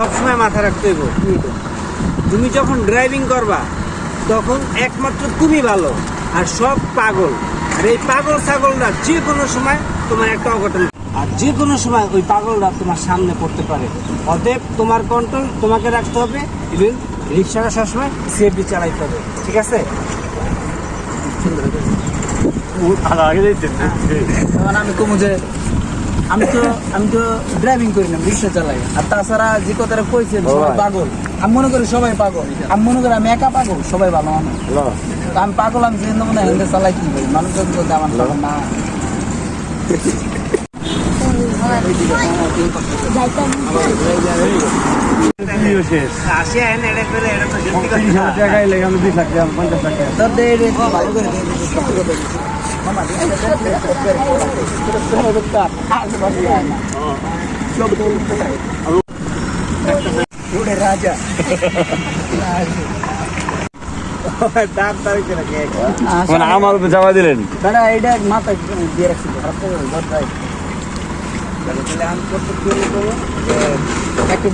সবসময় মাথায় রাখতে হইব, তুমি যখন ড্রাইভিং করবা তখন একমাত্র তুমি ভালো, আর সব পাগল। আর এই পাগল ছাগলরা যে কোনো সময় তোমার একটা অঘটন, আর যে কোনো সময় ওই পাগলরা তোমার সামনে পড়তে পারে। অতএব তোমার কন্ট্রোল তোমাকে রাখতে হবে, ইভেন রিক্সাটা সবসময় সেফলি চালাইতে হবে, ঠিক আছে? তখন আমি কমু যে আমি তো ড্রাইভিং করি না, রিক্সা চালাই। আর তাছাড়া যে কথাটা কইছেন সবাই পাগল, আমি মনে করি সবাই পাগল। আমি মনে করি আমি একা পাগল, সবাই ভালো মানুষ। তো আমি পাগল, আমি যেন মনে হয় চালাই কি ভাই, মানুষজন যদি আমার পাগল না রাজা আমার জমা দিলেন দাদা, এটা মাথায় দিয়ে রাখছি। একটা